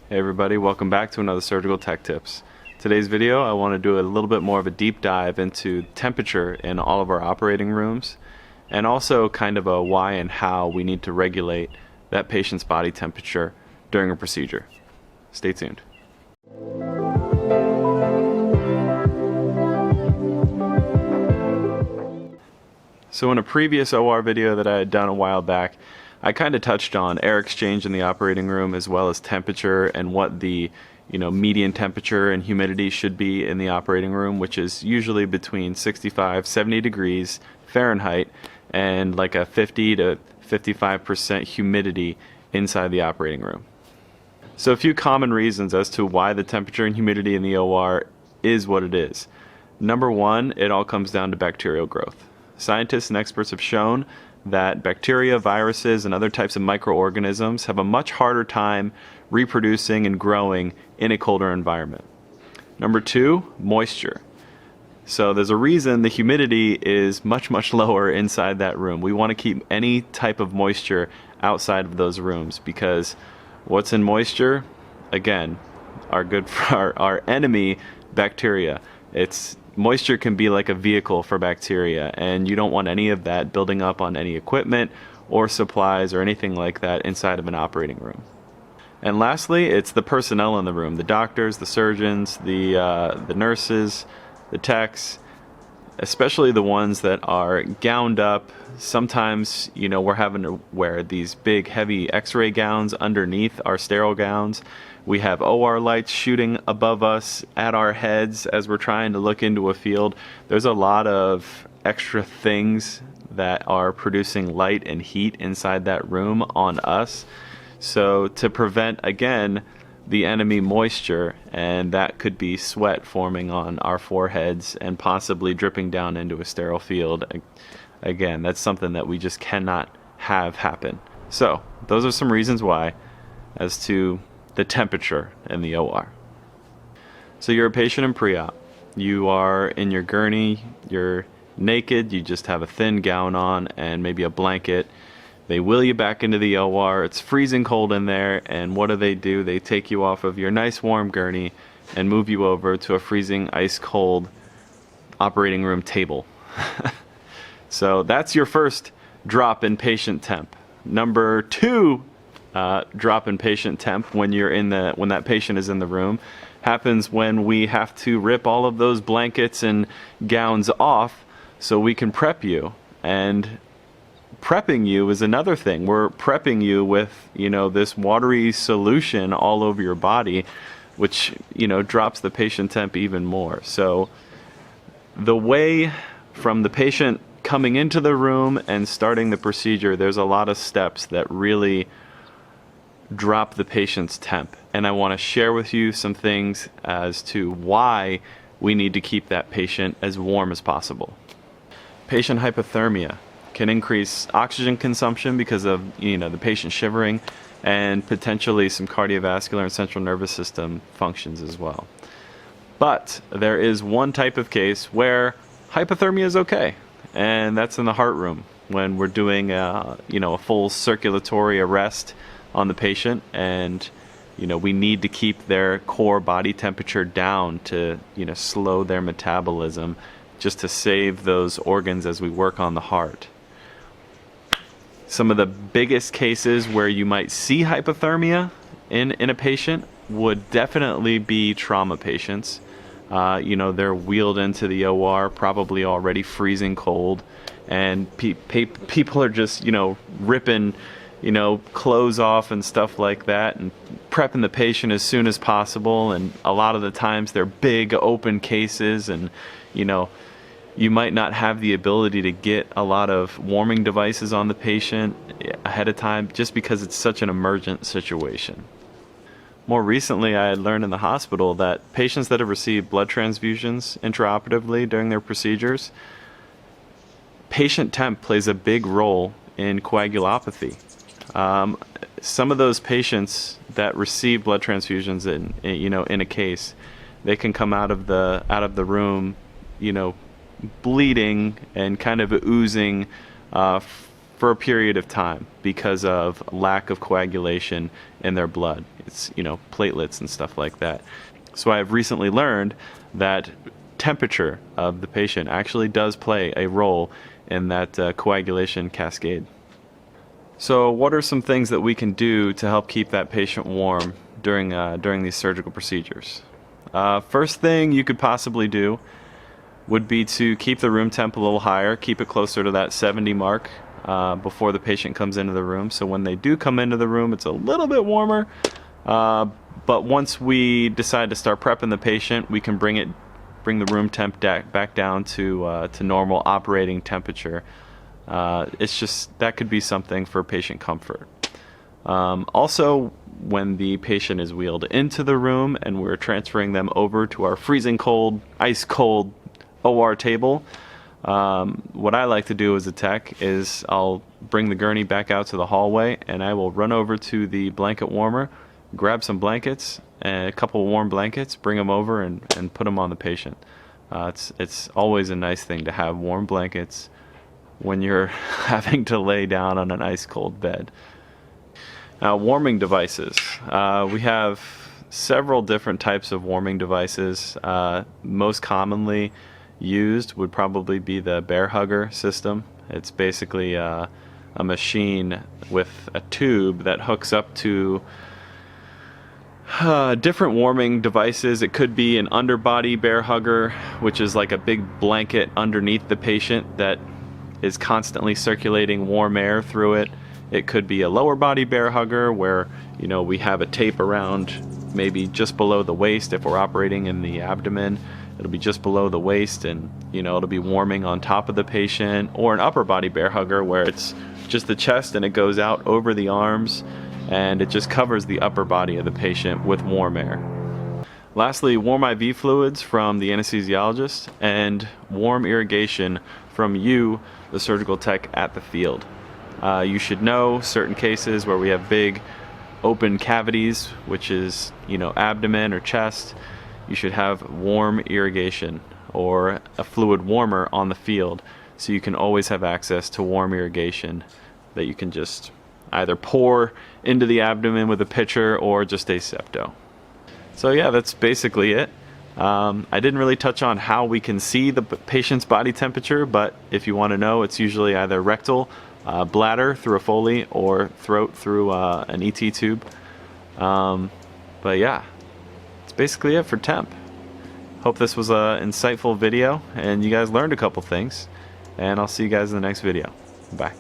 Hey everybody, welcome back to another Surgical Tech Tips. Today's video I want to do a little bit more of a deep dive into temperature in all of our operating rooms, and also kind of a why and how we need to regulate that patient's body temperature during a procedure. Stay tuned. So in a previous OR video that I had done a while back, I kind of touched on air exchange in the operating room as well as temperature and what the median temperature and humidity should be in the operating room, which is usually between 65-70 degrees Fahrenheit and like a 50 to 55% humidity inside the operating room. So a few common reasons as to why the temperature and humidity in the OR is what it is. Number one, it all comes down to bacterial growth. Scientists and experts have shown that bacteria, viruses, and other types of microorganisms have a much harder time reproducing and growing in a colder environment. Number two, moisture. So there's a reason the humidity is much lower inside that room. We want to keep any type of moisture outside of those rooms because what's in moisture? Again, our enemy, bacteria. Moisture can be like a vehicle for bacteria, and you don't want any of that building up on any equipment or supplies or anything like that inside of an operating room. And lastly, it's the personnel in the room, the doctors, the surgeons, the nurses, the techs, especially the ones that are gowned up. Sometimes, we're having to wear these big, heavy x-ray gowns underneath our sterile gowns. We have OR lights shooting above us at our heads as we're trying to look into a field. There's a lot of extra things that are producing light and heat inside that room on us. So to prevent, again, the enemy moisture, and that could be sweat forming on our foreheads and possibly dripping down into a sterile field. Again, that's something that we just cannot have happen. So those are some reasons why as to the temperature in the OR. So you're a patient in pre-op. You are in your gurney, you're naked, you just have a thin gown on and maybe a blanket. They wheel you back into the OR, it's freezing cold in there, and what do? They take you off of your nice warm gurney and move you over to a freezing ice cold operating room table. So that's your first drop in patient temp. Number two drop in patient temp when that patient is in the room happens when we have to rip all of those blankets and gowns off so we can prep you. And prepping you is another thing. We're prepping you with this watery solution all over your body, which drops the patient temp even more. So the way from the patient coming into the room and starting the procedure, there's a lot of steps that really drop the patient's temp, and I want to share with you some things as to why we need to keep that patient as warm as possible. Patient hypothermia can increase oxygen consumption because of the patient shivering, and potentially some cardiovascular and central nervous system functions as well. But there is one type of case where hypothermia is okay, and that's in the heart room when we're doing a full circulatory arrest on the patient, and we need to keep their core body temperature down to slow their metabolism, just to save those organs as we work on the heart. Some of the biggest cases where you might see hypothermia in a patient would definitely be trauma patients. They're wheeled into the OR probably already freezing cold, and people are just ripping clothes off and stuff like that and prepping the patient as soon as possible, and a lot of the times they're big open cases, and you might not have the ability to get a lot of warming devices on the patient ahead of time just because it's such an emergent situation. More recently, I had learned in the hospital that patients that have received blood transfusions intraoperatively during their procedures, patient temp plays a big role in coagulopathy. Some of those patients that receive blood transfusions in a case, they can come out of the room, bleeding and kind of oozing for a period of time because of lack of coagulation in their blood. It's, you know, platelets and stuff like that. So I have recently learned that temperature of the patient actually does play a role in that coagulation cascade. So what are some things that we can do to help keep that patient warm during these surgical procedures? First thing you could possibly do would be to keep the room temp a little higher, keep it closer to that 70 mark before the patient comes into the room. So when they do come into the room, it's a little bit warmer, but once we decide to start prepping the patient, we can bring the room temp back down to normal operating temperature. It's just, that could be something for patient comfort. Also, when the patient is wheeled into the room and we're transferring them over to our freezing cold, ice cold OR table, what I like to do as a tech is I'll bring the gurney back out to the hallway and I will run over to the blanket warmer, grab some blankets, a couple warm blankets, bring them over and put them on the patient. It's always a nice thing to have warm blankets when you're having to lay down on an ice cold bed. Now, warming devices. We have several different types of warming devices. Most commonly used would probably be the bear hugger system. It's basically a machine with a tube that hooks up to different warming devices. It could be an underbody bear hugger, which is like a big blanket underneath the patient that is constantly circulating warm air through it. It could be a lower body bear hugger where, you know, we have a tape around maybe just below the waist. If we're operating in the abdomen, it'll be just below the waist and, you know, it'll be warming on top of the patient. Or an upper body bear hugger where it's just the chest and it goes out over the arms and it just covers the upper body of the patient with warm air. Lastly, warm IV fluids from the anesthesiologist and warm irrigation from you, the surgical tech at the field. You should know certain cases where we have big open cavities, which is, you know, abdomen or chest. You should have warm irrigation or a fluid warmer on the field so you can always have access to warm irrigation that you can just either pour into the abdomen with a pitcher or just a septo. So yeah, that's basically it. I didn't really touch on how we can see the patient's body temperature, but if you want to know, it's usually either rectal, bladder through a Foley, or throat through an ET tube. But yeah, that's basically it for temp. Hope this was an insightful video and you guys learned a couple things, and I'll see you guys in the next video. Bye.